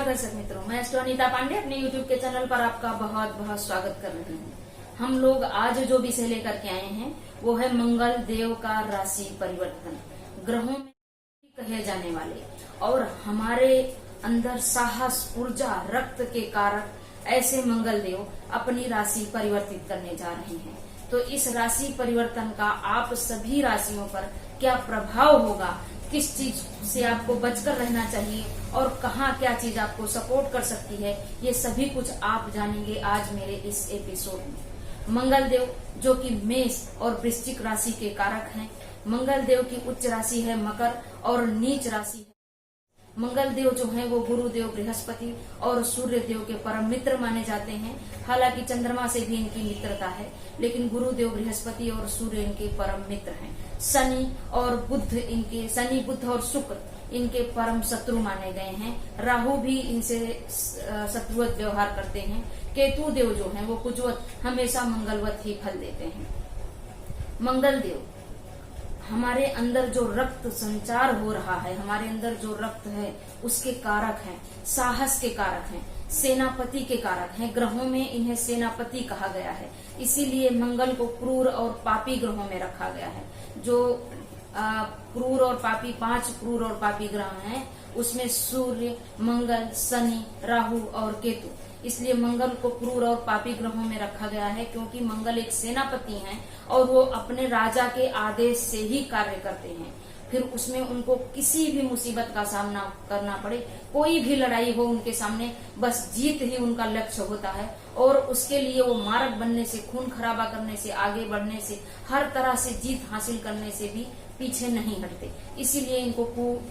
नमस्कार दर्शक मित्रों, मैं अनीता पांडे अपने YouTube के चैनल पर आपका बहुत बहुत स्वागत कर रही हूँ। हम लोग आज जो विषय लेकर के आए हैं वो है मंगल देव का राशि परिवर्तन। ग्रहों में कहे जाने वाले और हमारे अंदर साहस, ऊर्जा, रक्त के कारक ऐसे मंगल देव अपनी राशि परिवर्तित करने जा रहे हैं। तो इस राशि परिवर्तन का आप सभी राशियों पर क्या प्रभाव होगा, किस चीज से आपको बचकर रहना चाहिए और कहाँ क्या चीज आपको सपोर्ट कर सकती है, ये सभी कुछ आप जानेंगे आज मेरे इस एपिसोड में। मंगल देव जो कि मेष और वृश्चिक राशि के कारक हैं। मंगल देव की उच्च राशि है मकर और नीच राशि है। मंगल देव जो है वो गुरुदेव बृहस्पति और सूर्य देव के परम मित्र माने जाते हैं। हालांकि चंद्रमा से भी इनकी मित्रता है, लेकिन गुरुदेव बृहस्पति और सूर्य इनके परम मित्र हैं। शनि बुध और शुक्र इनके परम शत्रु माने गए हैं। राहु भी इनसे शत्रुवत व्यवहार करते हैं। केतु देव जो है वो कुजवत, हमेशा मंगलवत ही फल देते हैं। मंगल देव हमारे अंदर जो रक्त संचार हो रहा है, हमारे अंदर जो रक्त है उसके कारक हैं, साहस के कारक हैं, सेनापति के कारक हैं। ग्रहों में इन्हें सेनापति कहा गया है, इसीलिए मंगल को क्रूर और पापी ग्रहों में रखा गया है। जो क्रूर और पापी, 5 क्रूर और पापी ग्रह हैं, उसमें सूर्य, मंगल, शनि, राहु और केतु। इसलिए मंगल को क्रूर और पापी ग्रहों में रखा गया है, क्योंकि मंगल एक सेनापति हैं और वो अपने राजा के आदेश से ही कार्य करते हैं। फिर उसमें उनको किसी भी मुसीबत का सामना करना पड़े, कोई भी लड़ाई हो उनके सामने, बस जीत ही उनका लक्ष्य होता है। और उसके लिए वो मारक बनने से, खून खराबा करने से, आगे बढ़ने से, हर तरह से जीत हासिल करने से भी पीछे नहीं हटते। इसीलिए इनको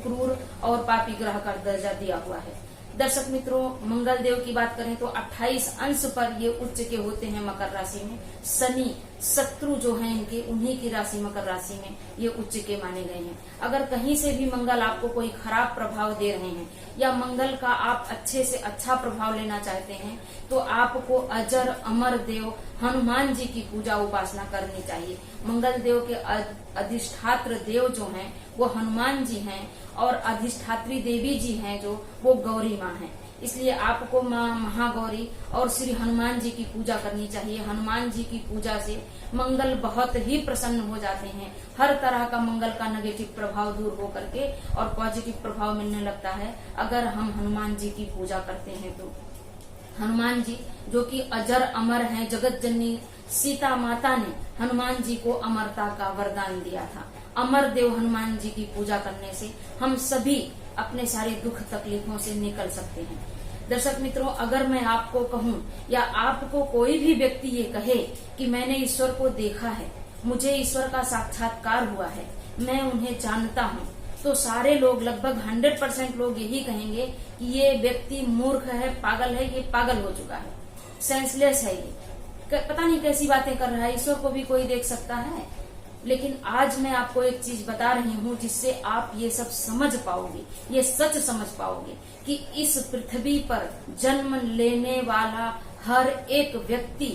क्रूर और पापी ग्रह का दर्जा दिया हुआ है। दर्शक मित्रों, मंगल देव की बात करें तो 28 अंश पर ये उच्च के होते हैं मकर राशि में। शनि शत्रु जो हैं इनके, उन्हीं की राशि मकर राशि में ये उच्च के माने गए हैं। अगर कहीं से भी मंगल आपको कोई खराब प्रभाव दे रहे हैं या मंगल का आप अच्छे से अच्छा प्रभाव लेना चाहते हैं, तो आपको अजर अमर देव हनुमान जी की पूजा उपासना करनी चाहिए। मंगल देव के अधिष्ठात्र देव जो हैं वो हनुमान जी हैं और अधिष्ठात्री देवी जी हैं जो वो गौरी माँ हैं। इसलिए आपको माँ महागौरी और श्री हनुमान जी की पूजा करनी चाहिए। हनुमान जी की पूजा से मंगल बहुत ही प्रसन्न हो जाते हैं। हर तरह का मंगल का नेगेटिव प्रभाव दूर हो करके और पॉजिटिव प्रभाव मिलने लगता है अगर हम हनुमान जी की पूजा करते हैं तो। हनुमान जी जो कि अजर अमर हैं, जगत जननी सीता माता ने हनुमान जी को अमरता का वरदान दिया था। अमर देव हनुमान जी की पूजा करने से हम सभी अपने सारे दुख तकलीफों से निकल सकते हैं। दर्शक मित्रों, अगर मैं आपको कहूं या आपको कोई भी व्यक्ति ये कहे कि मैंने ईश्वर को देखा है, मुझे ईश्वर का साक्षात्कार हुआ है, मैं उन्हें जानता हूं, तो सारे लोग, लगभग 100% लोग यही कहेंगे कि ये व्यक्ति मूर्ख है, पागल है, ये पागल हो चुका है, सेंसलेस है, ये पता नहीं कैसी बातें कर रहा है, ईश्वर को भी कोई देख सकता है। लेकिन आज मैं आपको एक चीज बता रही हूँ जिससे आप ये सब समझ पाओगे, ये सच समझ पाओगे कि इस पृथ्वी पर जन्म लेने वाला हर एक व्यक्ति,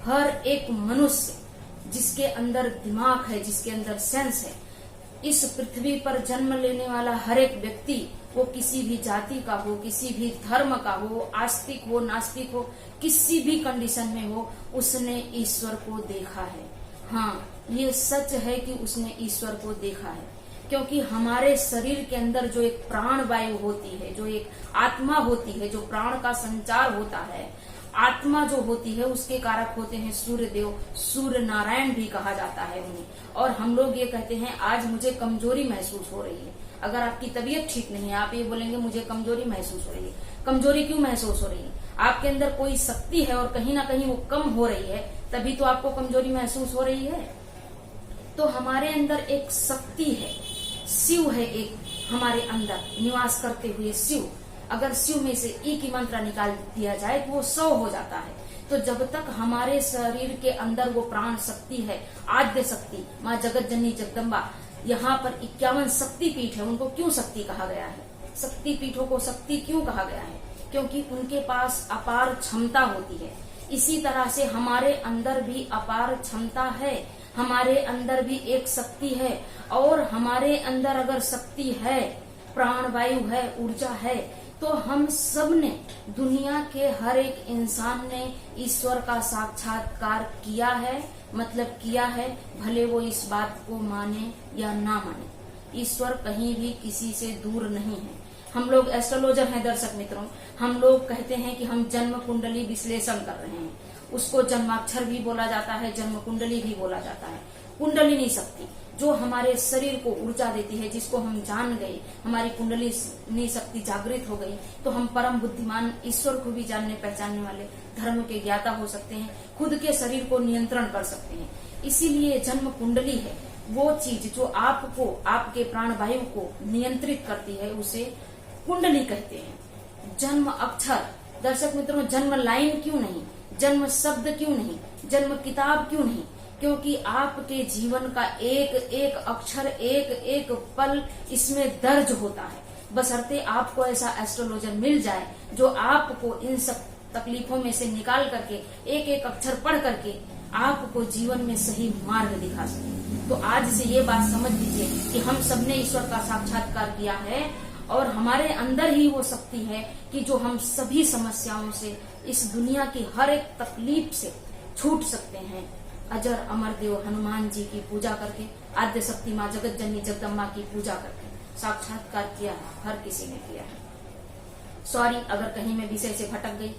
हर एक मनुष्य जिसके अंदर दिमाग है, जिसके अंदर सेंस है, इस पृथ्वी पर जन्म लेने वाला हर एक व्यक्ति, वो किसी भी जाति का हो, किसी भी धर्म का हो, आस्तिक हो, नास्तिक हो, किसी भी कंडीशन में हो, उसने ईश्वर को देखा है। हाँ, ये सच है कि उसने ईश्वर को देखा है, क्योंकि हमारे शरीर के अंदर जो एक प्राण वायु होती है, जो एक आत्मा होती है, जो प्राण का संचार होता है, आत्मा जो होती है उसके कारक होते हैं सूर्य देव। सूर्य नारायण भी कहा जाता है उन्हें। और हम लोग ये कहते हैं आज मुझे कमजोरी महसूस हो रही है। अगर आपकी तबीयत ठीक नहीं है, आप ये बोलेंगे मुझे कमजोरी महसूस हो रही है। कमजोरी क्यों महसूस हो रही है? आपके अंदर कोई शक्ति है और कहीं ना कहीं वो कम हो रही है, तभी तो आपको कमजोरी महसूस हो रही है। तो हमारे अंदर एक शक्ति है, शिव है एक हमारे अंदर निवास करते हुए शिव। अगर शिव में से ई की मात्रा निकाल दिया जाए तो वो 100 हो जाता है। तो जब तक हमारे शरीर के अंदर वो प्राण शक्ति है, आद्य शक्ति, माँ जगत जननी जगदम्बा, यहाँ पर 51 शक्ति पीठ है। उनको क्यों शक्ति कहा गया है? शक्ति पीठों को शक्ति क्यों कहा गया है? क्योंकि उनके पास अपार क्षमता होती है। इसी तरह से हमारे अंदर भी अपार क्षमता है, हमारे अंदर भी एक शक्ति है। और हमारे अंदर अगर शक्ति है, प्राण वायु है, ऊर्जा है, तो हम सब ने, दुनिया के हर एक इंसान ने ईश्वर का साक्षात्कार किया है, मतलब किया है, भले वो इस बात को माने या ना माने। ईश्वर कहीं भी किसी से दूर नहीं है। हम लोग एस्ट्रोलॉजर हैं दर्शक मित्रों, हम लोग कहते हैं कि हम जन्म कुंडली विश्लेषण कर रहे हैं। उसको जन्माक्षर भी बोला जाता है, जन्म कुंडली भी बोला जाता है। कुंडलिनी शक्ति जो हमारे शरीर को ऊर्जा देती है, जिसको हम जान गए, हमारी कुंडलिनी शक्ति जागृत हो गई, तो हम परम बुद्धिमान ईश्वर को भी जानने पहचानने वाले, धर्म के ज्ञाता हो सकते हैं, खुद के शरीर को नियंत्रण कर सकते हैं। इसीलिए जन्म कुंडली है वो चीज जो आपको, आपके प्राण वायु को नियंत्रित करती है, उसे कुंडली कहते हैं। जन्म अक्षर, दर्शक मित्रों, जन्म लाइन क्यों नहीं, जन्म शब्द क्यों नहीं, जन्म किताब क्यों नहीं? क्योंकि आपके जीवन का एक एक अक्षर, एक एक पल इसमें दर्ज होता है। बशर्ते आपको ऐसा एस्ट्रोलॉजर मिल जाए जो आपको इन सब तकलीफों में से निकाल करके, एक एक अक्षर पढ़ करके आपको जीवन में सही मार्ग दिखा सके। तो आज से ये बात समझ लीजिए कि हम सबने ईश्वर का साक्षात्कार किया है और हमारे अंदर ही वो शक्ति है कि जो हम सभी समस्याओं से, इस दुनिया की हर एक तकलीफ से छूट सकते हैं। अजर अमर देव हनुमान जी की पूजा करके, आद्य शक्ति माँ जगत जननी जगदम्बा की पूजा करके साक्षात्कार किया है, हर किसी ने किया है। सॉरी अगर कहीं मैं विषय से भटक गई,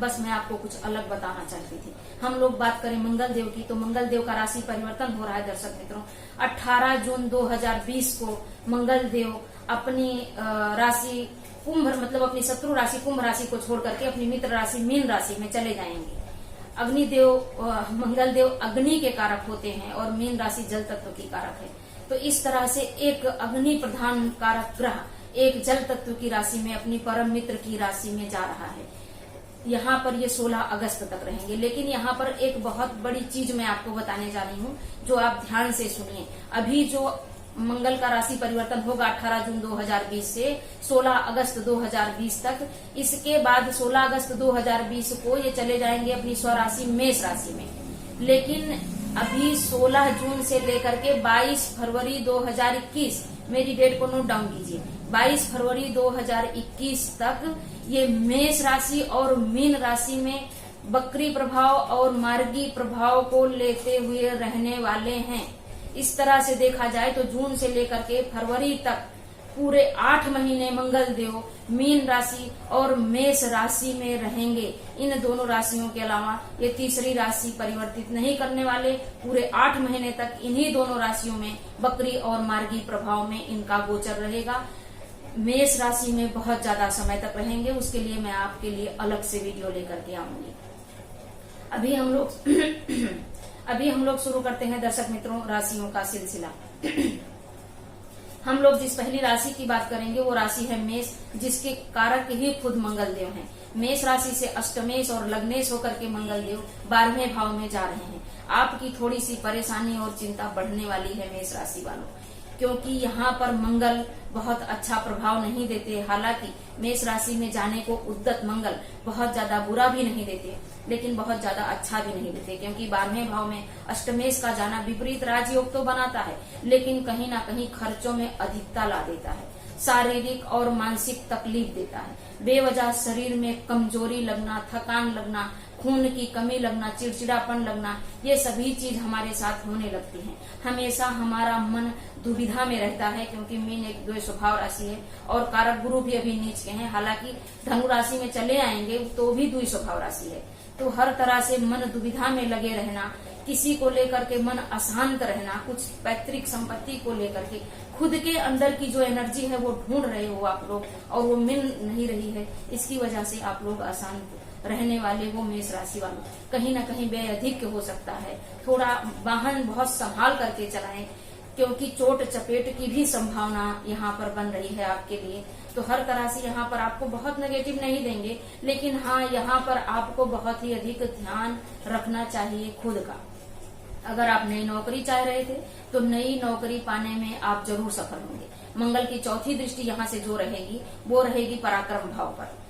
बस मैं आपको कुछ अलग बताना चाहती थी। हम लोग बात करें मंगल देव की, तो मंगल देव का राशि परिवर्तन हो रहा है दर्शक मित्रों। 18 जून 2020 को मंगल देव अपनी राशि कुंभ, मतलब अपनी शत्रु राशि कुंभ राशि को छोड़ करके अपनी मित्र राशि मीन राशि में चले जाएंगे। अग्निदेव, मंगल देव अग्नि के कारक होते हैं और मीन राशि जल तत्व की कारक है। तो इस तरह से एक अग्नि प्रधान कारक ग्रह एक जल तत्व की राशि में अपनी परम मित्र की राशि में जा रहा है। यहाँ पर ये 16 अगस्त तक रहेंगे। लेकिन यहाँ पर एक बहुत बड़ी चीज मैं आपको बताने जा रही हूँ, जो आप ध्यान से सुनिए। अभी जो मंगल का राशि परिवर्तन होगा 18 जून 2020 से 16 अगस्त 2020 तक, इसके बाद 16 अगस्त 2020 को ये चले जाएंगे अपनी स्वराशि मेष राशि में। लेकिन अभी 16 जून से लेकर के 22 फरवरी 2021, मेरी डेट को नोट डाउन कीजिए, 22 फरवरी 2021 तक ये मेष राशि और मीन राशि में बकरी प्रभाव और मार्गी प्रभाव को लेते हुए रहने वाले हैं। इस तरह से देखा जाए तो जून से लेकर के फरवरी तक पूरे 8 महीने मंगल देव मीन राशि और मेष राशि में रहेंगे। इन दोनों राशियों के अलावा ये तीसरी राशि परिवर्तित नहीं करने वाले। पूरे 8 महीने तक इन्हीं दोनों राशियों में बकरी और मार्गी प्रभाव में इनका गोचर रहेगा। मेष राशि में बहुत ज्यादा समय तक रहेंगे, उसके लिए मैं आपके लिए अलग से वीडियो लेकर के आऊंगी। अभी हम लोग शुरू करते हैं दर्शक मित्रों राशियों का सिलसिला। हम लोग जिस पहली राशि की बात करेंगे वो राशि है मेष, जिसके कारक ही खुद मंगल देव हैं। मेष राशि से अष्टमेश और लग्नेश होकर के मंगल देव 12वें भाव में जा रहे हैं। आपकी थोड़ी सी परेशानी और चिंता बढ़ने वाली है मेष राशि वालों, क्योंकि यहाँ पर मंगल बहुत अच्छा प्रभाव नहीं देते। हालांकि मेष राशि में जाने को उद्दत मंगल बहुत ज्यादा बुरा भी नहीं देते, लेकिन बहुत ज्यादा अच्छा भी नहीं देते, क्योंकि 12वें भाव में अष्टमेश का जाना विपरीत राजयोग तो बनाता है, लेकिन कहीं ना कहीं खर्चों में अधिकता ला देता है, शारीरिक और मानसिक तकलीफ देता है। बेवजह शरीर में कमजोरी लगना, थकान लगना, खून की कमी लगना, चिड़चिड़ापन लगना, ये सभी चीज हमारे साथ होने लगती हैं। हमेशा हमारा मन दुविधा में रहता है, क्योंकि मीन एक द्वय स्वभाव राशि है और कारक गुरु भी अभी नीच के हैं। हालांकि धनु राशि में चले आएंगे तो भी द्वय स्वभाव राशि है। तो हर तरह से मन दुविधा में लगे रहना, किसी को लेकर के मन अशांत रहना, कुछ पैतृक संपत्ति को लेकर के खुद के अंदर की जो एनर्जी है वो ढूंढ रहे हो आप लोग और वो मिल नहीं रही है, इसकी वजह से आप लोग अशांत रहने वाले हो मेष राशि वालों। कहीं ना कहीं व्यय अधिक हो सकता है। थोड़ा वाहन बहुत संभाल करके चलाएं, क्योंकि चोट चपेट की भी संभावना यहाँ पर बन रही है आपके लिए। तो हर तरह से यहाँ पर आपको बहुत नेगेटिव नहीं देंगे, लेकिन हाँ यहाँ पर आपको बहुत ही अधिक ध्यान रखना चाहिए खुद का। अगर आप नई नौकरी चाह रहे थे तो नई नौकरी पाने में आप जरूर सफल होंगे। मंगल की चौथी दृष्टि यहाँ से जो रहेगी वो रहेगी पराक्रम भाव पर।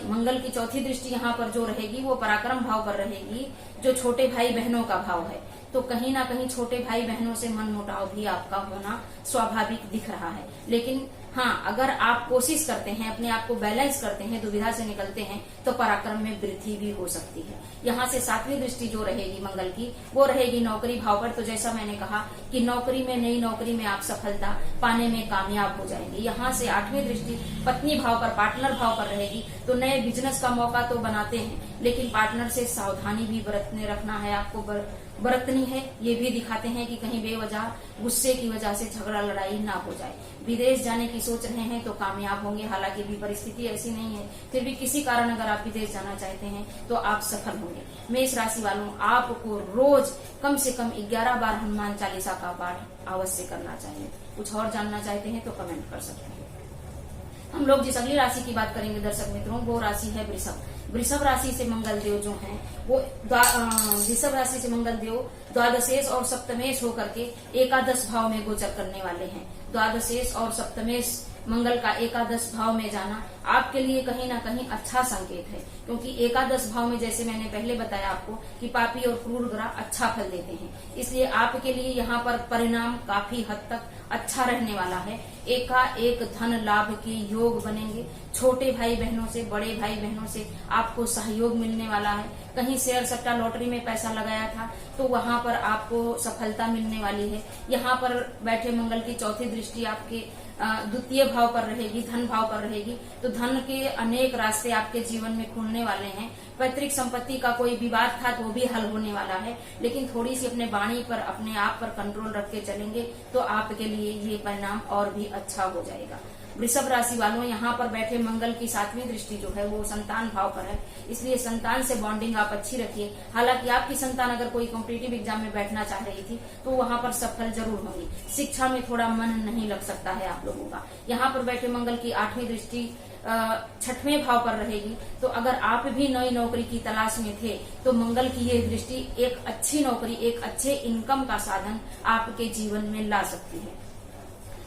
मंगल की चौथी दृष्टि यहाँ पर जो रहेगी वो पराक्रम भाव पर रहेगी, जो छोटे भाई बहनों का भाव है। तो कहीं ना कहीं छोटे भाई बहनों से मनमुटाव भी आपका होना स्वाभाविक दिख रहा है। लेकिन हाँ, अगर आप कोशिश करते हैं, अपने आप को बैलेंस करते हैं, दुविधा से निकलते हैं, तो पराक्रम में वृद्धि भी हो सकती है। यहाँ से 7वीं दृष्टि जो रहेगी मंगल की, वो रहेगी नौकरी भाव पर। तो जैसा मैंने कहा कि नौकरी में, नई नौकरी में आप सफलता पाने में कामयाब हो जाएंगे। यहाँ से 8वीं दृष्टि पत्नी भाव पर, पार्टनर भाव पर रहेगी। तो नए बिजनेस का मौका तो बनाते हैं, लेकिन पार्टनर से सावधानी भी बरतने रखना है, आपको बरतनी है। ये भी दिखाते हैं कि कहीं बेवजह गुस्से की वजह से झगड़ा लड़ाई ना हो जाए। विदेश जाने की सोच रहे हैं तो कामयाब होंगे, हालांकि भी परिस्थिति ऐसी नहीं है, फिर भी किसी कारण अगर आप विदेश जाना चाहते हैं तो आप सफल होंगे। मेष राशि वालों, आपको रोज कम से कम 11 बार हनुमान चालीसा का पाठ अवश्य करना चाहिए। कुछ और जानना चाहते हैं तो कमेंट कर सकते हैं। हम लोग जिस अगली राशि की बात करेंगे दर्शक मित्रों, वो राशि है वृषभ। वृषभ राशि से मंगल देव जो हैं वो वृषभ राशि से मंगल देव द्वादशेश और सप्तमेश होकर के एकादश भाव में गोचर करने वाले हैं। द्वादशेश और सप्तमेश मंगल का एकादश भाव में जाना आपके लिए कहीं ना कहीं अच्छा संकेत है, क्योंकि एकादश भाव में जैसे मैंने पहले बताया आपको कि पापी और क्रूर ग्रह अच्छा फल देते हैं, इसलिए आपके लिए यहाँ पर परिणाम काफी हद तक अच्छा रहने वाला है। एकाएक धन लाभ के योग बनेंगे। छोटे भाई बहनों से, बड़े भाई बहनों से आपको सहयोग मिलने वाला है। कहीं शेयर सट्टा लॉटरी में पैसा लगाया था तो वहां पर आपको सफलता मिलने वाली है। यहाँ पर बैठे मंगल की 4थी दृष्टि आपके द्वितीय भाव पर रहेगी, धन भाव पर रहेगी। तो धन के अनेक रास्ते आपके जीवन में खुलने वाले हैं। पैतृक संपत्ति का कोई विवाद था तो वो भी हल होने वाला है, लेकिन थोड़ी सी अपने वाणी पर, अपने आप पर कंट्रोल रख के चलेंगे तो आपके लिए ये परिणाम और भी अच्छा हो जाएगा। वृषभ राशि वालों, यहाँ पर बैठे मंगल की 7वीं दृष्टि जो है वो संतान भाव पर है, इसलिए संतान से बॉन्डिंग आप अच्छी रखिए। हालांकि आपकी संतान अगर कोई कॉम्पिटिटिव एग्जाम में बैठना चाह रही थी तो वहां पर सफल जरूर होंगी। शिक्षा में थोड़ा मन नहीं लग सकता है आप लोगों का। यहाँ पर बैठे मंगल की 8वीं दृष्टि 6वें भाव पर रहेगी। तो अगर आप भी नई नौकरी की तलाश में थे तो मंगल की ये दृष्टि एक अच्छी नौकरी, एक अच्छे इनकम का साधन आपके जीवन में ला सकती है।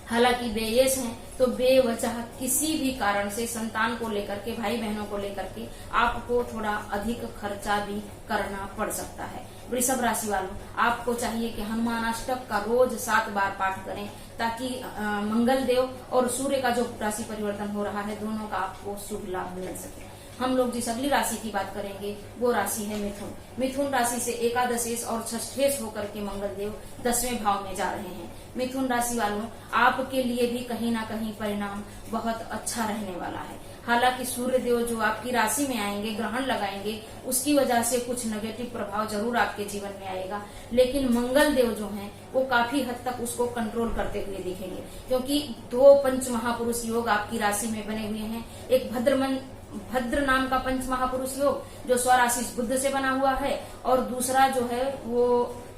हालांकि बेयस हैं तो बेवजह किसी भी कारण से संतान को लेकर के, भाई बहनों को लेकर के आपको थोड़ा अधिक खर्चा भी करना पड़ सकता है। वृषभ राशि वालों, आपको चाहिए कि हनुमानाष्टक का रोज 7 बार पाठ करें, ताकि मंगल देव और सूर्य का जो राशि परिवर्तन हो रहा है दोनों का आपको शुभ लाभ मिल सके। हम लोग जिस अगली राशि की बात करेंगे वो राशि है मिथुन। मिथुन राशि से एकादशेश और षष्ठेश होकर के मंगल देव 10वें भाव में जा रहे हैं। मिथुन राशि वालों, आपके लिए भी कहीं ना कहीं परिणाम बहुत अच्छा रहने वाला है। हालांकि सूर्य देव जो आपकी राशि में आएंगे, ग्रहण लगाएंगे, उसकी वजह से कुछ नेगेटिव प्रभाव जरूर आपके जीवन में आएगा, लेकिन मंगल देव जो हैं वो काफी हद तक उसको कंट्रोल करते हुए दिखेंगे, क्योंकि 2 पंच महापुरुष योग आपकी राशि में बने हुए हैं। एक भद्र नाम का पंच महापुरुष योग जो स्वराशि बुध से बना हुआ है, और दूसरा जो है वो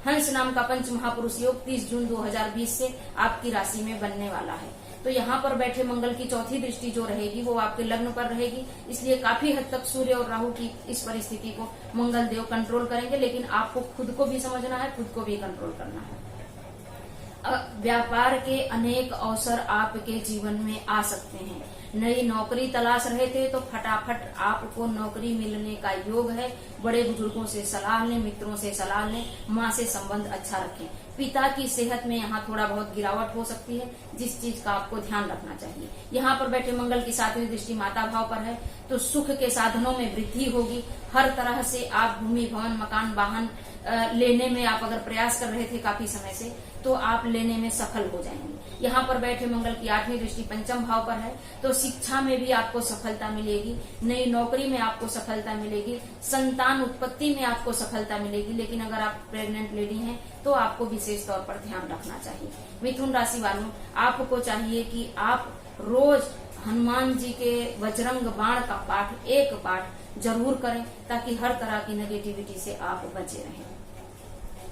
हंस नाम का पंच महापुरुष योग 30 जून 2020 से आपकी राशि में बनने वाला है। तो यहाँ पर बैठे मंगल की 4थी दृष्टि जो रहेगी वो आपके लग्न पर रहेगी, इसलिए काफी हद तक सूर्य और राहु की इस परिस्थिति को मंगल देव कंट्रोल करेंगे, लेकिन आपको खुद को भी समझना है, खुद को भी कंट्रोल करना है। व्यापार के अनेक अवसर आपके जीवन में आ सकते हैं। नई नौकरी तलाश रहे थे तो फटाफट आपको नौकरी मिलने का योग है। बड़े बुजुर्गों से सलाह लें, मित्रों से सलाह लें, माँ से संबंध अच्छा रखें। पिता की सेहत में यहाँ थोड़ा बहुत गिरावट हो सकती है, जिस चीज का आपको ध्यान रखना चाहिए। यहाँ पर बैठे मंगल की 7वीं दृष्टि माता भाव पर है, तो सुख के साधनों में वृद्धि होगी। हर तरह से आप भूमि, भवन, मकान, वाहन लेने में आप अगर प्रयास कर रहे थे काफी समय से, तो आप लेने में सफल हो जाएंगे। यहाँ पर बैठे मंगल की 8वीं दृष्टि पंचम भाव पर है, तो शिक्षा में भी आपको सफलता मिलेगी, नई नौकरी में आपको सफलता मिलेगी, संतान उत्पत्ति में आपको सफलता मिलेगी। लेकिन अगर आप प्रेग्नेंट लेडी हैं तो आपको विशेष तौर पर ध्यान रखना चाहिए। मिथुन राशि वालों, आपको चाहिए कि आप रोज हनुमान जी के वज्रंग बाण का पाठ, एक पाठ जरूर करें, ताकि हर तरह की नेगेटिविटी से आप बचे रहें।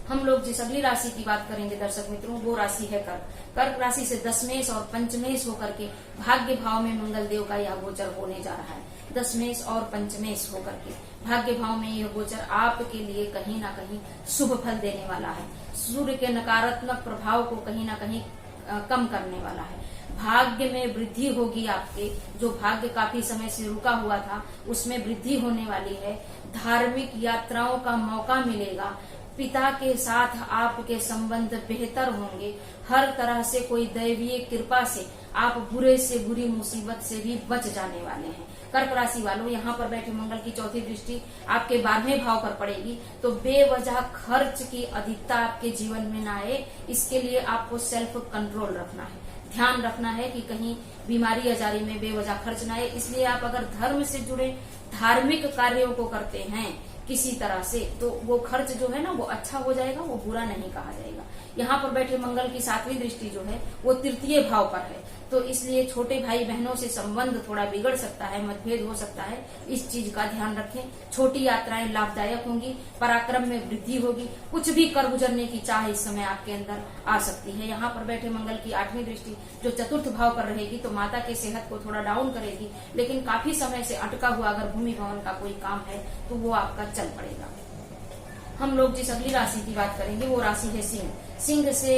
हम लोग जिस अगली राशि की बात करेंगे दर्शक मित्रों, वो राशि है कर्क। कर्क राशि से 10मेष और पंचमेष होकर के भाग्य भाव में मंगल देव का यह गोचर होने जा रहा है। 10मेष और पंचमेष होकर के भाग्य भाव में यह गोचर आपके लिए कहीं ना कहीं शुभ फल देने वाला है। सूर्य के नकारात्मक प्रभाव को कहीं ना कहीं कम करने वाला है। भाग्य में वृद्धि होगी, आपके जो भाग्य काफी समय से रुका हुआ था उसमें वृद्धि होने वाली है। धार्मिक यात्राओं का मौका मिलेगा। पिता के साथ आपके संबंध बेहतर होंगे। हर तरह से कोई दैवीय कृपा से आप बुरे से बुरी मुसीबत से भी बच जाने वाले हैं। कर्क राशि वालों, यहाँ पर बैठे मंगल की चौथी दृष्टि आपके 12वें भाव पर पड़ेगी, तो बेवजह खर्च की अधिकता आपके जीवन में ना आए, इसके लिए आपको सेल्फ कंट्रोल रखना है, ध्यान रखना है कि कहीं बीमारी आजारी में बेवजह खर्च ना आए। इसलिए आप अगर धर्म से जुड़े धार्मिक कार्यों को करते हैं किसी तरह से, तो वो खर्च जो है ना वो अच्छा हो जाएगा, वो बुरा नहीं कहा जाएगा। यहाँ पर बैठे मंगल की 7वीं दृष्टि जो है वो तृतीय भाव पर है, तो इसलिए छोटे भाई बहनों से संबंध थोड़ा बिगड़ सकता है, मतभेद हो सकता है, इस चीज का ध्यान रखें। छोटी यात्राएं लाभदायक होंगी, पराक्रम में वृद्धि होगी, कुछ भी कर गुजरने की चाह इस समय आपके अंदर आ सकती है। यहाँ पर बैठे मंगल की 8वीं दृष्टि जो चतुर्थ भाव पर रहेगी, तो माता की सेहत को थोड़ा डाउन करेगी, लेकिन काफी समय से अटका हुआ अगर भूमि भवन का कोई काम है तो वो आपका चल पड़ेगा। हम लोग जिस अगली राशि की बात करेंगे वो राशि है सिंह। सिंह से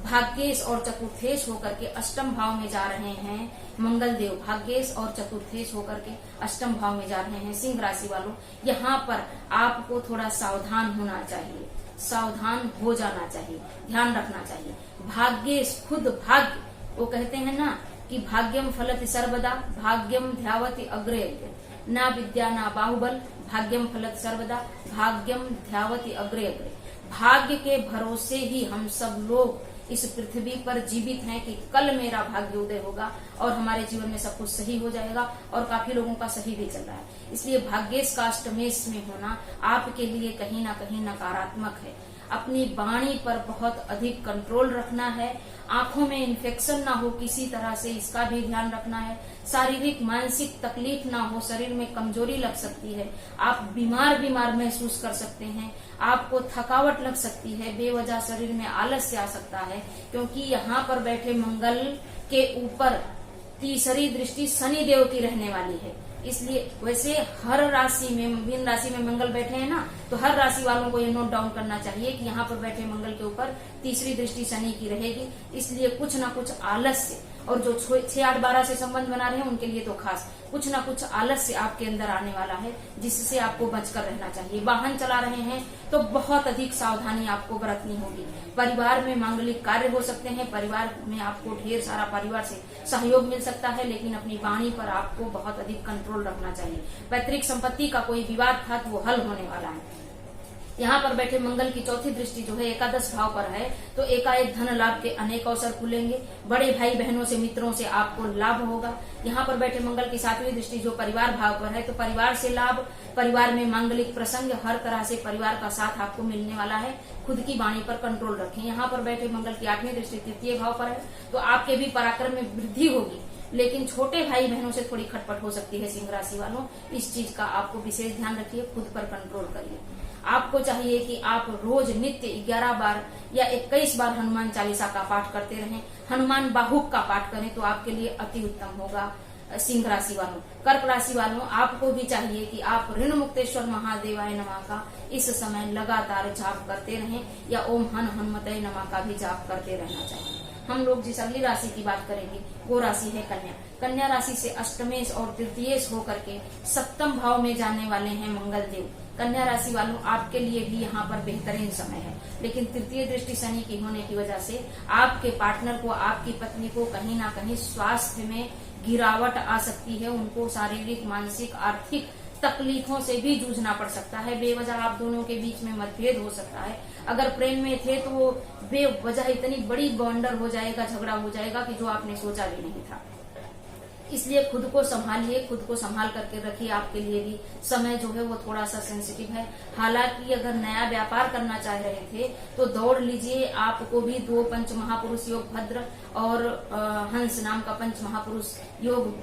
भाग्येश और चतुर्थेश होकर के अष्टम भाव में जा रहे हैं मंगल देव। भाग्येश और चतुर्थेश होकर के अष्टम भाव में जा रहे हैं सिंह राशि वालों। यहाँ पर आपको थोड़ा सावधान होना चाहिए, सावधान हो जाना चाहिए, ध्यान रखना चाहिए। भाग्येश खुद भाग्य, वो कहते हैं ना कि भाग्यम फलति सर्वदा, भाग्यम ध्यावति अग्रे, ना विद्या ना बाहुबल, भाग्यम फलत सर्वदा, भाग्यम ध्यावति अग्रे अग्रे। भाग्य के भरोसे ही हम सब लोग इस पृथ्वी पर जीवित हैं कि कल मेरा भाग्य उदय होगा और हमारे जीवन में सब कुछ सही हो जाएगा, और काफी लोगों का सही भी चल रहा है। इसलिए भाग्येश का अष्टमेश में होना आपके लिए कहीं ना कहीं नकारात्मक है। अपनी वाणी पर बहुत अधिक कंट्रोल रखना है, आंखों में इन्फेक्शन ना हो किसी तरह से, इसका भी ध्यान रखना है। शारीरिक मानसिक तकलीफ ना हो, शरीर में कमजोरी लग सकती है, आप बीमार महसूस कर सकते हैं, आपको थकावट लग सकती है, बेवजह शरीर में आलस्य आ सकता है, क्योंकि यहाँ पर बैठे मंगल के ऊपर तीसरी दृष्टि शनि देव की रहने वाली है। इसलिए वैसे हर राशि में, मीन राशि में मंगल बैठे हैं ना, तो हर राशि वालों को ये नोट डाउन करना चाहिए कि यहाँ पर बैठे मंगल के ऊपर तीसरी दृष्टि शनि की रहेगी। इसलिए कुछ ना कुछ आलस्य, और जो 6, 8, 12 से संबंध बना रहे हैं उनके लिए तो खास, कुछ ना कुछ आलस्य आपके अंदर आने वाला है, जिससे आपको बचकर रहना चाहिए। वाहन चला रहे हैं तो बहुत अधिक सावधानी आपको बरतनी होगी। परिवार में मांगलिक कार्य हो सकते हैं, परिवार में आपको ढेर सारा परिवार से सहयोग मिल सकता है, लेकिन अपनी वाणी पर आपको बहुत अधिक कंट्रोल रखना चाहिए। पैतृक संपत्ति का कोई विवाद था तो वो हल होने वाला है। यहाँ पर बैठे मंगल की चौथी दृष्टि जो है एकादश भाव पर है, तो एकाएक धन लाभ के अनेक अवसर खुलेंगे। बड़े भाई बहनों से, मित्रों से आपको लाभ होगा। यहाँ पर बैठे मंगल की 7वीं दृष्टि जो परिवार भाव पर है, तो परिवार से लाभ, परिवार में मांगलिक प्रसंग, हर तरह से परिवार का साथ आपको मिलने वाला है। खुद की वाणी पर कंट्रोल रखें। यहाँ पर बैठे मंगल की 8वीं दृष्टि तृतीय भाव पर है, तो आपके भी पराक्रम में वृद्धि होगी, लेकिन छोटे भाई बहनों से थोड़ी खटपट हो सकती है सिंह राशि वालों। इस चीज का आपको विशेष ध्यान रखिए, खुद पर कंट्रोल करिए। आपको चाहिए कि आप रोज नित्य 11 बार या 21 बार हनुमान चालीसा का पाठ करते रहें, हनुमान बाहुक का पाठ करें, तो आपके लिए अति उत्तम होगा। सिंह राशि वालों, कर्क राशि वालों, आपको भी चाहिए कि आप ऋण मुक्तेश्वर महादेवाय नमः का इस समय लगातार जाप करते रहें, या ओम हनुमते नमः का भी जाप करते रहना चाहिए। हम लोग जिस अगली राशि की बात करेंगे वो राशि है कन्या। कन्या राशि से अष्टमेश और तृतीयेश होकर के सप्तम भाव में जाने वाले हैं मंगल देव। कन्या राशि वालों, आपके लिए भी यहाँ पर बेहतरीन समय है, लेकिन तृतीय दृष्टि शनि की होने की वजह से आपके पार्टनर को, आपकी पत्नी को कहीं ना कहीं स्वास्थ्य में गिरावट आ सकती है। उनको शारीरिक, मानसिक, आर्थिक तकलीफों से भी जूझना पड़ सकता है। बेवजह आप दोनों के बीच में मतभेद हो सकता है। अगर प्रेम में थे तो वो बेवजह इतनी बड़ी बॉन्डर हो जाएगा, झगड़ा हो जाएगा कि जो आपने सोचा भी नहीं था। इसलिए खुद को संभालिए, खुद को संभाल करके रखिए। आपके लिए भी समय जो है वो थोड़ा सा सेंसिटिव है। हालांकि अगर नया व्यापार करना चाह रहे थे तो दौड़ लीजिए। आपको भी 2 पंच महापुरुष योग भद्र और हंस नाम का पंच महापुरुष योग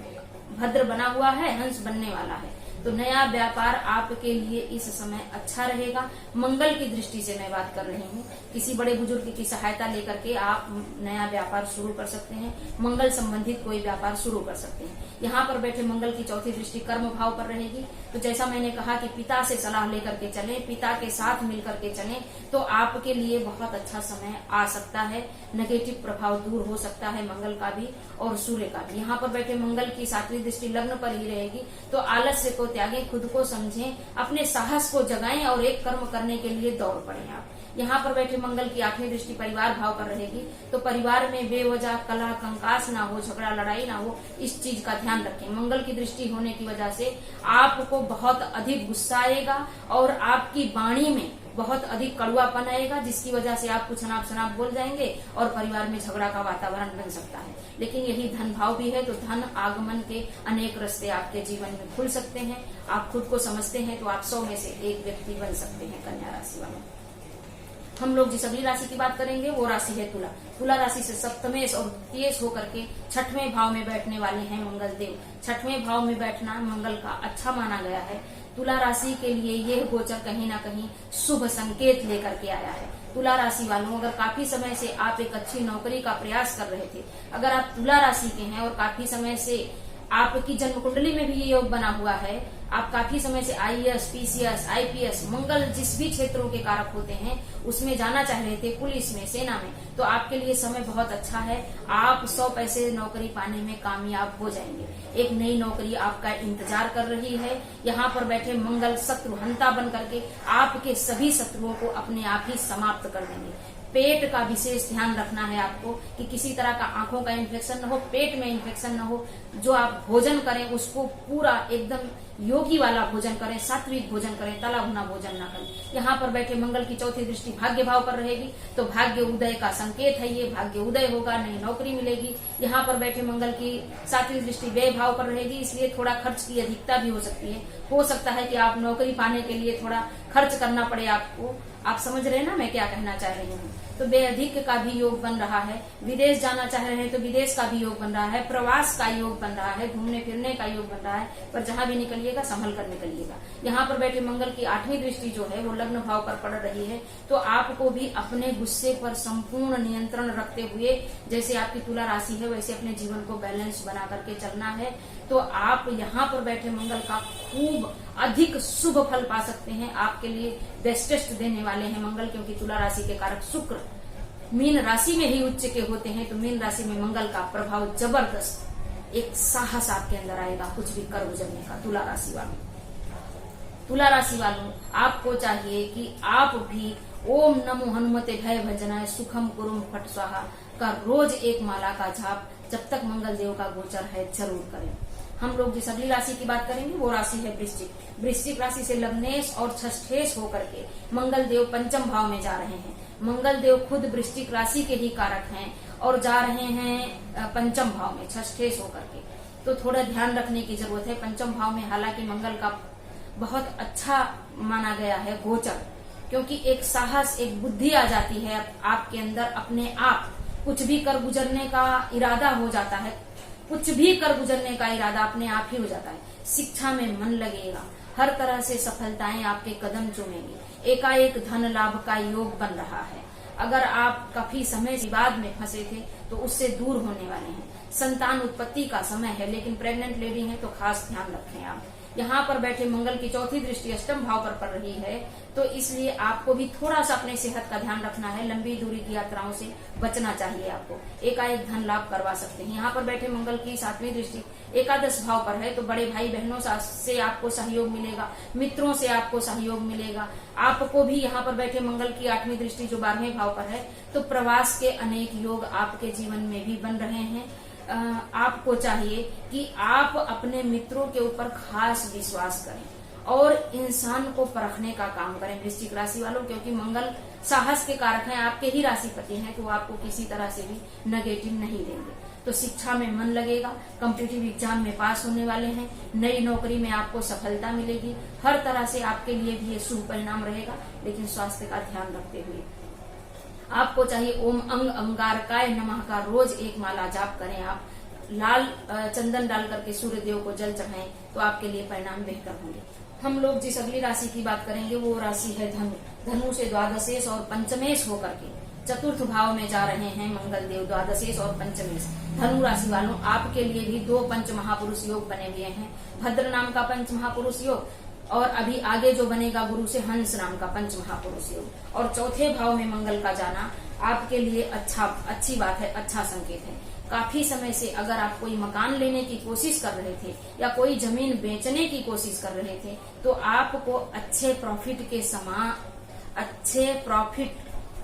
भद्र बना हुआ है, हंस बनने वाला है, तो नया व्यापार आपके लिए इस समय अच्छा रहेगा। मंगल की दृष्टि से मैं बात कर रही हूँ, किसी बड़े बुजुर्ग की सहायता लेकर के आप नया व्यापार शुरू कर सकते हैं, मंगल संबंधित कोई व्यापार शुरू कर सकते हैं। यहाँ पर बैठे मंगल की चौथी दृष्टि कर्म भाव पर रहेगी, तो जैसा मैंने कहा कि पिता से सलाह लेकर के चलें, पिता के साथ मिलकर के चलें, तो आपके लिए बहुत अच्छा समय आ सकता है। नेगेटिव प्रभाव दूर हो सकता है मंगल का भी और सूर्य का भी। यहाँ पर बैठे मंगल की 7वीं दृष्टि लग्न पर ही रहेगी, तो आलस्य को त्यागें, खुद को समझें, अपने साहस को जगाएं और एक कर्म करने के लिए दौड़ पड़े आप। यहाँ पर बैठे मंगल की 8वीं दृष्टि परिवार भाव पर रहेगी, तो परिवार में बेवजह कलह कंकास ना हो, झगड़ा लड़ाई ना हो, इस चीज का ध्यान रखें। मंगल की दृष्टि होने की वजह से आपको बहुत अधिक गुस्सा आएगा और आपकी वाणी में बहुत अधिक कड़वापन आएगा, जिसकी वजह से आप कुछ अनाप शनाप बोल जाएंगे और परिवार में झगड़ा का वातावरण बन सकता है। लेकिन यही धन भाव भी है, तो धन आगमन के अनेक रास्ते आपके जीवन में खुल सकते हैं। आप खुद को समझते हैं तो आप 100 में से एक व्यक्ति बन सकते हैं। कन्या राशि वालों, हम लोग जिस अगली राशि की बात करेंगे वो राशि है तुला। तुला राशि से सप्तमेश और द्वितीयेश होकर के 6वें भाव में बैठने वाले हैं मंगल देव। 6वें भाव में बैठना मंगल का अच्छा माना गया है। तुला राशि के लिए यह गोचर कहीं ना कहीं शुभ संकेत लेकर के आया है। तुला राशि वालों, अगर काफी समय से आप एक अच्छी नौकरी का प्रयास कर रहे थे, अगर आप तुला राशि के हैं और काफी समय से आपकी जन्म कुंडली में भी ये योग बना हुआ है, आप काफी समय से आईएएस, पीसीएस, आईपीएस, मंगल जिस भी क्षेत्रों के कारक होते हैं उसमें जाना चाह रहे थे, पुलिस में, सेना में, तो आपके लिए समय बहुत अच्छा है। आप 100 पैसे नौकरी पाने में कामयाब हो जाएंगे। एक नई नौकरी आपका इंतजार कर रही है। यहाँ पर बैठे मंगल शत्रुहंता बन करके आपके सभी शत्रुओं को अपने आप ही समाप्त कर देंगे। पेट का विशेष ध्यान रखना है आपको कि किसी तरह का आंखों का इन्फेक्शन न हो, पेट में इन्फेक्शन न हो। जो आप भोजन करें उसको पूरा एकदम योगी वाला भोजन करें, सात्विक भोजन करें, तला भुना भोजन ना करें। यहाँ पर बैठे मंगल की 4थी दृष्टि भाग्य भाव पर रहेगी, तो भाग्य उदय का संकेत है। ये भाग्य उदय होगा, नई नौकरी मिलेगी। यहाँ पर बैठे मंगल की 7वीं दृष्टि व्यय भाव पर रहेगी, इसलिए थोड़ा खर्च की अधिकता भी हो सकती है। हो सकता है कि आप नौकरी पाने के लिए थोड़ा खर्च करना पड़े आपको। आप समझ रहे हैं ना मैं क्या कहना चाह रही हूँ। तो बेअधिक का भी योग बन रहा है। विदेश जाना चाह रहे हैं तो विदेश का भी योग बन रहा है। प्रवास का योग बन रहा है, घूमने फिरने का योग बन रहा है। पर जहां भी निकलिएगा संभल कर निकलिएगा। यहाँ पर बैठे मंगल की 8वीं दृष्टि जो है वो लग्न भाव पर पड़ रही है, तो आपको भी अपने गुस्से पर संपूर्ण नियंत्रण रखते हुए, जैसे आपकी तुला राशि है वैसे अपने जीवन को बैलेंस बना करके चलना है। तो आप यहाँ पर बैठे मंगल का खूब अधिक शुभ फल पा सकते हैं। आपके लिए बेस्टेस्ट देने वाले हैं मंगल, क्योंकि तुला राशि के कारक शुक्र मीन राशि में ही उच्च के होते हैं। तो मीन राशि में मंगल का प्रभाव जबरदस्त, एक साहस आपके अंदर आएगा कुछ भी कर गुजरने का। तुला राशि वालों, तुला राशि वालों, आपको चाहिए कि आप भी ओम नमो हनुमते भय भंजनाय सुखम कुरुम फट स्वाहा का रोज एक माला का जाप जब तक मंगल देव का गोचर है जरूर करें। हम लोग जिस अगली राशि की बात करेंगे वो राशि है वृश्चिक। वृश्चिक राशि से लग्नेश और षष्ठेश होकर के मंगल देव 5म भाव में जा रहे हैं। मंगल देव खुद वृश्चिक राशि के ही कारक हैं और जा रहे हैं 5म भाव में षष्ठेश होकर के। तो थोड़ा ध्यान रखने की जरूरत है। 5म भाव में हालांकि मंगल का बहुत अच्छा माना गया है गोचर, क्योंकि एक साहस, एक बुद्धि आ जाती है आपके अंदर। अपने आप कुछ भी कर गुजरने का इरादा हो जाता है, कुछ भी कर गुजरने का इरादा अपने आप ही हो जाता है। शिक्षा में मन लगेगा, हर तरह से सफलताएं आपके कदम चूमेंगी। एकाएक धन लाभ का योग बन रहा है। अगर आप काफी समय विवाद में फंसे थे तो उससे दूर होने वाले हैं। संतान उत्पत्ति का समय है, लेकिन प्रेग्नेंट लेडी हैं तो खास ध्यान रखें आप। यहाँ पर बैठे मंगल की 4थी दृष्टि 8म भाव पर पड़ रही है, तो इसलिए आपको भी थोड़ा सा अपने सेहत का ध्यान रखना है। लंबी दूरी की यात्राओं से बचना चाहिए आपको। एकाएक धन लाभ करवा सकते हैं। यहाँ पर बैठे मंगल की 7वीं दृष्टि एकादश भाव पर है, तो बड़े भाई बहनों से आपको सहयोग मिलेगा, मित्रों से आपको सहयोग मिलेगा। आपको भी यहाँ पर बैठे मंगल की 8वीं दृष्टि जो 12वें भाव पर है, तो प्रवास के अनेक योग आपके जीवन में भी बन रहे हैं। आपको चाहिए कि आप अपने मित्रों के ऊपर खास विश्वास करें और इंसान को परखने का काम करें वृश्चिक राशि वालों, क्योंकि मंगल साहस के कारक हैं, आपके ही राशिपति हैं, तो आपको किसी तरह से भी नेगेटिव नहीं देंगे। तो शिक्षा में मन लगेगा, कॉम्पिटिटिव एग्जाम में पास होने वाले हैं, नई नौकरी में आपको सफलता मिलेगी। हर तरह से आपके लिए भी ये शुभ परिणाम रहेगा, लेकिन स्वास्थ्य का ध्यान रखते हुए आपको चाहिए ओम अंग अंगारकाय नमः का रोज एक माला जाप करें। आप लाल चंदन डाल करके सूर्य देव को जल चढ़ाएं, तो आपके लिए परिणाम बेहतर होंगे। हम लोग जिस अगली राशि की बात करेंगे वो राशि है धनु। धनु से द्वादशेश और पंचमेश होकर के 4th भाव में जा रहे हैं मंगल देव, द्वादशेश और पंचमेश। धनु राशि वालों, आपके लिए भी 2 पंच महापुरुष योग बने हुए हैं। भद्र नाम का पंच महापुरुष योग और अभी आगे जो बनेगा गुरु से हंस नाम का पंच महापुरुष योग। और 4थे भाव में मंगल का जाना आपके लिए अच्छी बात है, अच्छा संकेत है। काफी समय से अगर आप कोई मकान लेने की कोशिश कर रहे थे या कोई जमीन बेचने की कोशिश कर रहे थे, तो आपको अच्छे प्रॉफिट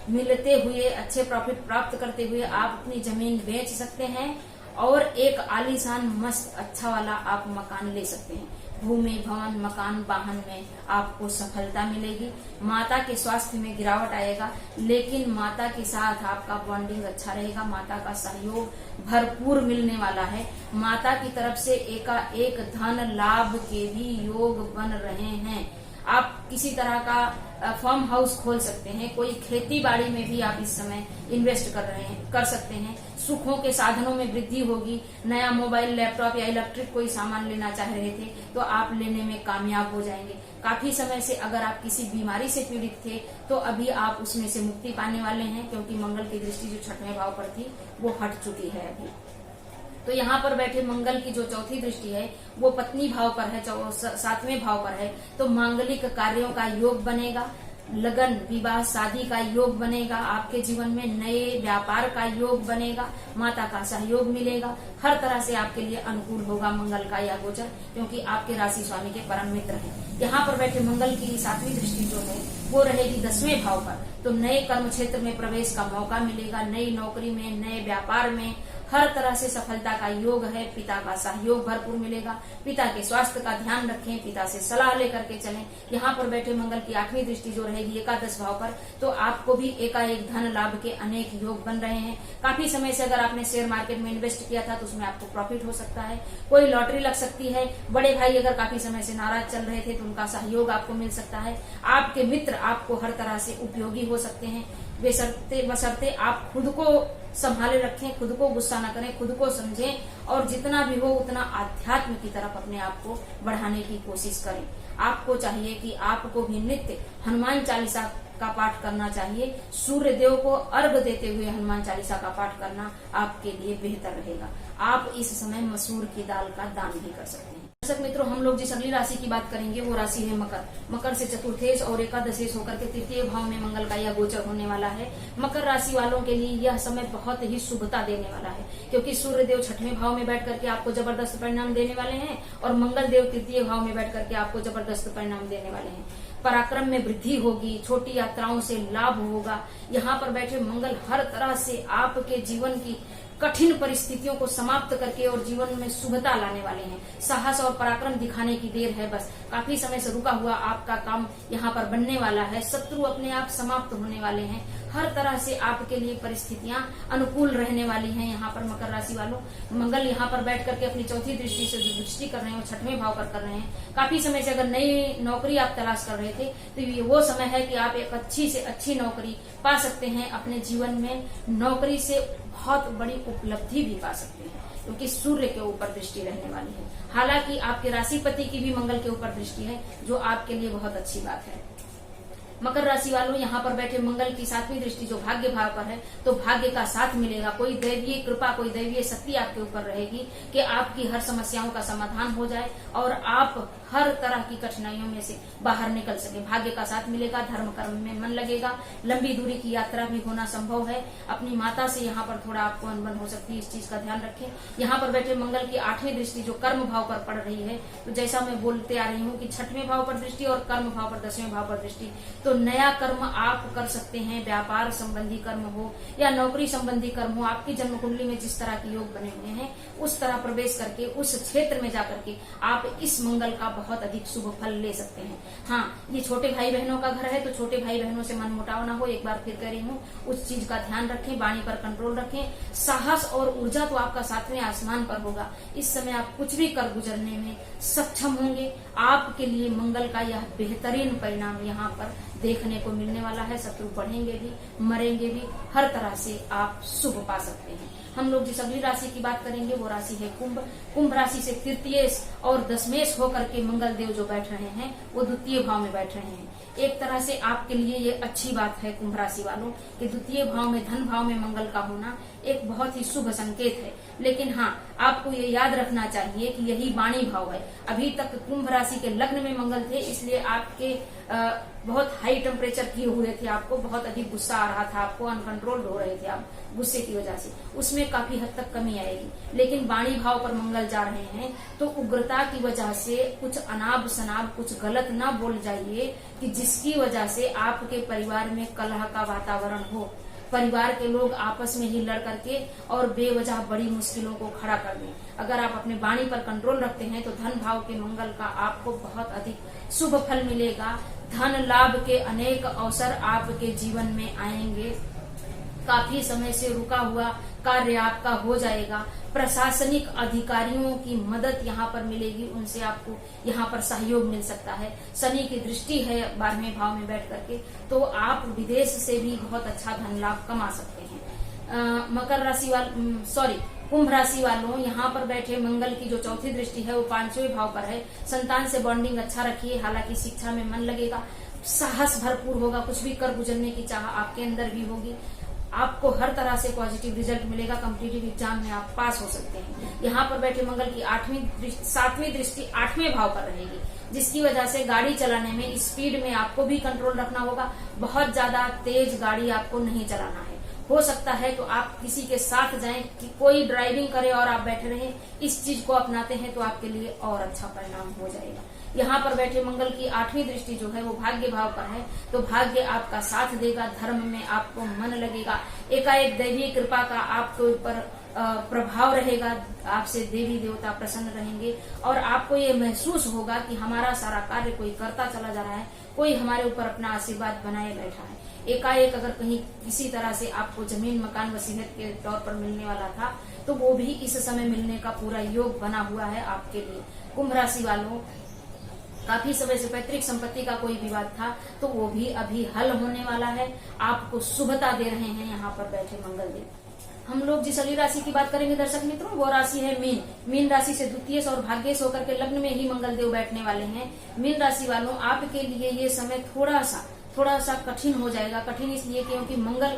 मिलते हुए, अच्छे प्रॉफिट प्राप्त करते हुए आप अपनी जमीन बेच सकते हैं और एक आलीशान मस्त अच्छा वाला आप मकान ले सकते हैं। भूमि, भवन, मकान, वाहन में आपको सफलता मिलेगी। माता के स्वास्थ्य में गिरावट आएगा, लेकिन माता के साथ आपका बॉन्डिंग अच्छा रहेगा। माता का सहयोग भरपूर मिलने वाला है। माता की तरफ से एकाएक धन लाभ के भी योग बन रहे हैं। आप किसी तरह का फार्म हाउस खोल सकते हैं, कोई खेती बाड़ी में भी आप इस समय इन्वेस्ट कर सकते हैं। सुखों के साधनों में वृद्धि होगी। नया मोबाइल, लैपटॉप या इलेक्ट्रिक कोई सामान लेना चाह रहे थे तो आप लेने में कामयाब हो जाएंगे। काफी समय से अगर आप किसी बीमारी से पीड़ित थे तो अभी आप उसमें से मुक्ति पाने वाले हैं, क्योंकि मंगल की दृष्टि जो 6वें भाव पर थी वो हट चुकी है अभी। तो यहाँ पर बैठे मंगल की जो चौथी दृष्टि है वो पत्नी भाव पर है, 7वें भाव पर है। तो मांगलिक कार्यों का योग बनेगा, लगन, विवाह, शादी का योग बनेगा। आपके जीवन में नए व्यापार का योग बनेगा। माता का सहयोग मिलेगा। हर तरह से आपके लिए अनुकूल होगा मंगल का यह गोचर, क्योंकि आपके राशि स्वामी के परम मित्र हैं। यहाँ पर बैठे मंगल की 7वीं दृष्टि जो है वो रहेगी 10वें भाव पर। तो नए कर्म क्षेत्र में प्रवेश का मौका मिलेगा। नई नौकरी में, नए व्यापार में हर तरह से सफलता का योग है। पिता का सहयोग भरपूर मिलेगा। पिता के स्वास्थ्य का ध्यान रखें, पिता से सलाह लेकर के चलें। यहाँ पर बैठे मंगल की 8वीं दृष्टि जो रहेगी 11 भाव पर, तो आपको भी एकाएक धन लाभ के अनेक योग बन रहे हैं। काफी समय से अगर आपने शेयर मार्केट में इन्वेस्ट किया था तो उसमें आपको प्रॉफिट हो सकता है। कोई लॉटरी लग सकती है। बड़े भाई अगर काफी समय से नाराज चल रहे थे तो उनका सहयोग आपको मिल सकता है। आपके मित्र आपको हर तरह से उपयोगी हो सकते हैं, बशर्ते आप खुद को संभाले रखें, खुद को गुस्सा न करें, खुद को समझें और जितना भी हो उतना आध्यात्म की तरफ अपने आप को बढ़ाने की कोशिश करें। आपको चाहिए कि आपको भी नित्य हनुमान चालीसा का पाठ करना चाहिए। सूर्य देव को अर्घ देते हुए हनुमान चालीसा का पाठ करना आपके लिए बेहतर रहेगा। आप इस समय मसूर की दाल का दान भी कर सकते हैं। दर्शक मित्रों, हम लोग जिस अगली राशि की बात करेंगे वो राशि है मकर। मकर से चतुर्थेश और एकादशेश होकर के 3य भाव में मंगल का यह गोचर होने वाला है। मकर राशि वालों के लिए यह समय बहुत ही शुभता देने वाला है, क्योंकि सूर्य देव 6वें भाव में बैठ करके आपको जबरदस्त परिणाम देने वाले हैं और मंगल देव 3य भाव में बैठ करके आपको जबरदस्त परिणाम देने वाले हैं। पराक्रम में वृद्धि होगी। छोटी यात्राओं से लाभ होगा। यहाँ पर बैठे मंगल हर तरह से आपके जीवन की कठिन परिस्थितियों को समाप्त करके और जीवन में शुभता लाने वाले हैं। साहस और पराक्रम दिखाने की देर है बस। काफी समय से रुका हुआ आपका काम यहाँ पर बनने वाला है। शत्रु अपने आप समाप्त होने वाले हैं। हर तरह से आपके लिए परिस्थितियां अनुकूल रहने वाली हैं। यहाँ पर मकर राशि वालों, मंगल यहाँ पर बैठ करके अपनी चौथी दृष्टि से जो दृष्टि कर रहे हैं वो 6वें भाव पर कर रहे हैं। काफी समय से अगर नई नौकरी आप तलाश कर रहे थे तो ये वो समय है कि आप एक अच्छी से अच्छी नौकरी पा सकते हैं। अपने जीवन में नौकरी से बहुत बड़ी उपलब्धि भी पा सकते हैं, क्योंकि सूर्य के ऊपर दृष्टि रहने वाली है। हालांकि आपके राशिपति की भी मंगल के ऊपर दृष्टि है, जो आपके लिए बहुत अच्छी बात है। मकर राशि वालों, यहाँ पर बैठे मंगल की 7वीं दृष्टि जो भाग्य भाव पर है, तो भाग्य का साथ मिलेगा। कोई दैवीय कृपा, कोई दैवीय शक्ति आपके ऊपर रहेगी कि आपकी हर समस्याओं का समाधान हो जाए और आप हर तरह की कठिनाइयों में से बाहर निकल सके। भाग्य का साथ मिलेगा। धर्म कर्म में मन लगेगा। लंबी दूरी की यात्रा भी होना संभव है। अपनी माता से यहाँ पर थोड़ा आपको अनबन हो सकती है, इस चीज का ध्यान रखें। यहाँ पर बैठे मंगल की 8वीं दृष्टि जो कर्म भाव पर पड़ रही है, तो जैसा मैं बोलते आ रही हूँ कि 6वें भाव पर दृष्टि और कर्म भाव पर 10वें भाव पर दृष्टि, तो नया कर्म आप कर सकते हैं। व्यापार संबंधी कर्म हो या नौकरी संबंधी कर्म हो, आपकी जन्म कुंडली में जिस तरह के योग बने हुए हैं उस तरह प्रवेश करके उस क्षेत्र में जाकर के आप इस मंगल का बहुत अधिक शुभ फल ले सकते हैं। हाँ, ये छोटे भाई बहनों का घर है, तो छोटे भाई बहनों से मन मुटाव ना हो। एक बार फिर कह रही हूँ, उस चीज का ध्यान रखें, वाणी पर कंट्रोल रखें। साहस और ऊर्जा तो आपका 7वें आसमान पर होगा। इस समय आप कुछ भी कर गुजरने में सक्षम होंगे। आपके लिए मंगल का यह बेहतरीन परिणाम यहाँ पर देखने को मिलने वाला है। शत्रु बढ़ेंगे भी, मरेंगे भी, हर तरह से आप शुभ पा सकते हैं। हम लोग जिस अगली राशि की बात करेंगे वो राशि है कुंभ। कुंभ राशि से 3य और 10वें होकर के मंगल देव जो बैठ रहे हैं वो 2य भाव में बैठ रहे हैं। एक तरह से आपके लिए ये अच्छी बात है कुंभ राशि वालों कि 2य भाव में, धन भाव में मंगल का होना एक बहुत ही शुभ संकेत है। लेकिन हाँ, आपको ये याद रखना चाहिए कि यही वाणी भाव है। अभी तक कुंभ राशि के लग्न में मंगल थे, इसलिए आपके बहुत हाई टेम्परेचर किए हुए थे। आपको बहुत अधिक गुस्सा आ रहा था, आपको अनकंट्रोल्ड हो रहे थे आप गुस्से की वजह से। उसमें काफी हद तक कमी आएगी। लेकिन वाणी भाव पर मंगल जा रहे हैं तो उग्रता की वजह से कुछ अनाप शनाप कुछ गलत ना बोल जाइए, कि जिसकी वजह से आपके परिवार में कलह का वातावरण हो, परिवार के लोग आपस में ही लड़ करके और बेवजह बड़ी मुश्किलों को खड़ा कर दें। अगर आप अपने वाणी पर कंट्रोल रखते हैं तो धन भाव के मंगल का आपको बहुत अधिक शुभ फल मिलेगा। धन लाभ के अनेक अवसर आपके जीवन में आएंगे। काफी समय से रुका हुआ कार्य आपका हो जाएगा। प्रशासनिक अधिकारियों की मदद यहाँ पर मिलेगी, उनसे आपको यहाँ पर सहयोग मिल सकता है। शनि की दृष्टि है 12वें भाव में बैठ करके, तो आप विदेश से भी बहुत अच्छा धन लाभ कमा सकते हैं। मकर राशि कुंभ राशि वालों, यहाँ पर बैठे मंगल की जो चौथी दृष्टि है वो 5वें भाव पर है। संतान से बॉन्डिंग अच्छा रखिए, हालांकि शिक्षा में मन लगेगा, साहस भरपूर होगा, कुछ भी कर गुजरने की चाह आपके अंदर भी होगी। आपको हर तरह से पॉजिटिव रिजल्ट मिलेगा। कॉम्पिटिटिव एग्जाम में आप पास हो सकते हैं। यहाँ पर बैठे मंगल की 7वीं दृष्टि 8वें भाव पर रहेगी, जिसकी वजह से गाड़ी चलाने में स्पीड में आपको भी कंट्रोल रखना होगा। बहुत ज्यादा तेज गाड़ी आपको नहीं चलाना है। हो सकता है तो आप किसी के साथ जाएं कि कोई ड्राइविंग करे और आप बैठे रहें। इस चीज को अपनाते हैं तो आपके लिए और अच्छा परिणाम हो जाएगा। यहाँ पर बैठे मंगल की 8वीं दृष्टि जो है वो भाग्य भाव पर है, तो भाग्य आपका साथ देगा। धर्म में आपको मन लगेगा। एकाएक दैवीय कृपा का आपके ऊपर प्रभाव रहेगा। आपसे देवी देवता प्रसन्न रहेंगे और आपको ये महसूस होगा कि हमारा सारा कार्य कोई करता चला जा रहा है, कोई हमारे ऊपर अपना आशीर्वाद बनाए बैठा है। एकाएक अगर कहीं किसी तरह से आपको जमीन मकान वसीयत के तौर पर मिलने वाला था तो वो भी इस समय मिलने का पूरा योग बना हुआ है आपके लिए। कुंभ राशि वालों, काफी समय से पैतृक संपत्ति का कोई विवाद था तो वो भी अभी हल होने वाला है। आपको शुभता दे रहे हैं यहाँ पर बैठे मंगल देव। हम लोग जिस अगली राशि की बात करेंगे दर्शक मित्रों, वो राशि है मीन। मीन राशि से द्वितीय और भाग्येश होकर के लग्न में ही मंगल देव बैठने वाले हैं। मीन राशि वालों, आपके लिए ये समय थोड़ा सा कठिन हो जाएगा। कठिन इसलिए क्योंकि मंगल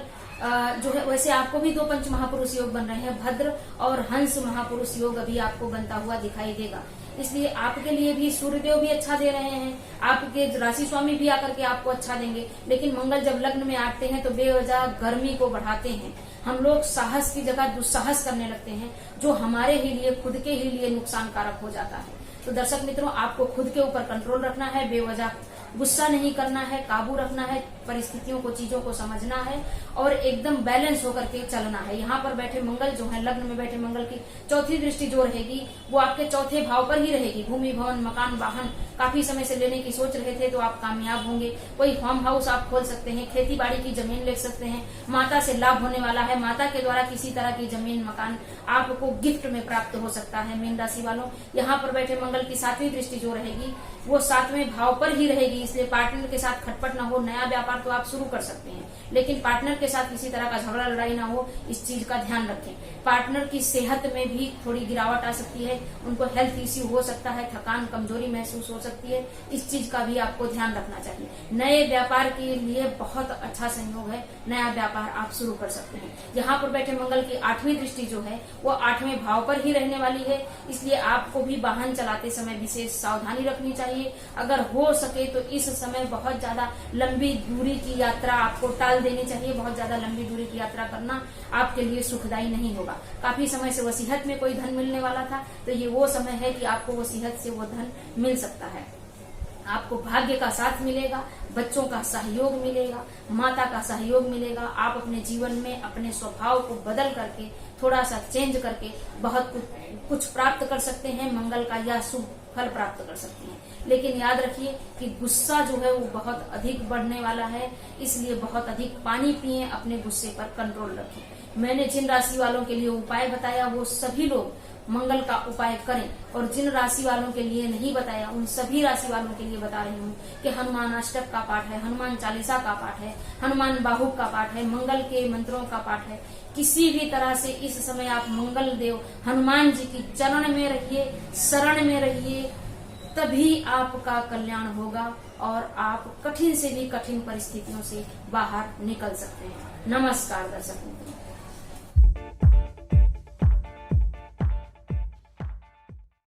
जो है, वैसे आपको भी 2 पंच महापुरुष योग बन रहे हैं। भद्र और हंस महापुरुष योग अभी आपको बनता हुआ दिखाई देगा। इसलिए आपके लिए भी सूर्यदेव भी अच्छा दे रहे हैं, आपके राशि स्वामी भी आकर के आपको अच्छा देंगे। लेकिन मंगल जब लग्न में आते हैं तो बेवजह गर्मी को बढ़ाते हैं। हम लोग साहस की जगह दुस्साहस करने लगते हैं, जो हमारे ही लिए, खुद के ही लिए नुकसान कारक हो जाता है। तो दर्शक मित्रों, आपको खुद के ऊपर कंट्रोल रखना है, बेवजह गुस्सा नहीं करना है, काबू रखना है, परिस्थितियों को, चीजों को समझना है और एकदम बैलेंस होकर के चलना है। यहाँ पर बैठे मंगल जो है, लग्न में बैठे मंगल की चौथी दृष्टि जो रहेगी वो आपके चौथे भाव पर ही रहेगी। भूमि भवन मकान वाहन काफी समय से लेने की सोच रहे थे तो आप कामयाब होंगे। कोई फार्म हाउस आप खोल सकते हैं, खेती बाड़ी की जमीन ले सकते हैं। माता से लाभ होने वाला है, माता के द्वारा किसी तरह की जमीन मकान आपको गिफ्ट में प्राप्त हो सकता है। मीन राशि वालों, यहाँ पर बैठे मंगल की 7वीं दृष्टि जो रहेगी वो 7वें भाव पर ही रहेगी, इसलिए पार्टनर के साथ खटपट ना हो। नया व्यापार तो आप शुरू कर सकते हैं, लेकिन पार्टनर के साथ किसी तरह का झगड़ा लड़ाई ना हो, इस चीज का ध्यान रखें। पार्टनर की सेहत में भी थोड़ी गिरावट आ सकती है, उनको हेल्थ इश्यू हो सकता है, थकान कमजोरी महसूस हो सकती है, इस चीज का भी आपको ध्यान रखना चाहिए। नए व्यापार के लिए बहुत अच्छा संयोग है, नया व्यापार आप शुरू कर सकते हैं। यहाँ पर बैठे मंगल की 8वीं दृष्टि जो है वो 8वें भाव पर ही रहने वाली है, इसलिए आपको भी वाहन चलाते समय विशेष सावधानी रखनी चाहिए। अगर हो सके तो इस समय बहुत ज्यादा लंबी दूरी की यात्रा आपको टाल देनी चाहिए। बहुत ज्यादा लंबी दूरी की यात्रा करना आपके लिए सुखदायी नहीं होगा। काफी समय से वसीयत में कोई धन मिलने वाला था तो ये वो समय है कि आपको वसीयत से वो धन मिल सकता है। आपको भाग्य का साथ मिलेगा, बच्चों का सहयोग मिलेगा, माता का सहयोग मिलेगा। आप अपने जीवन में अपने स्वभाव को बदल करके, थोड़ा सा चेंज करके बहुत कुछ प्राप्त कर सकते हैं। मंगल का यह शुभ फल प्राप्त कर सकते हैं। लेकिन याद रखिए कि गुस्सा जो है वो बहुत अधिक बढ़ने वाला है, इसलिए बहुत अधिक पानी पिए, अपने गुस्से पर कंट्रोल रखें। मैंने जिन राशि वालों के लिए उपाय बताया वो सभी लोग मंगल का उपाय करें, और जिन राशि वालों के लिए नहीं बताया उन सभी राशि वालों के लिए बता रही हूँ कि हनुमान अष्टक का पाठ है, हनुमान चालीसा का पाठ है, हनुमान बाहुक का पाठ है, मंगल के मंत्रों का पाठ है। किसी भी तरह से इस समय आप मंगल देव हनुमान जी की चरण में रहिए, शरण में रहिए, तभी आपका कल्याण होगा और आप कठिन से भी कठिन परिस्थितियों से बाहर निकल सकते हैं। नमस्कार दर्शक मित्रों।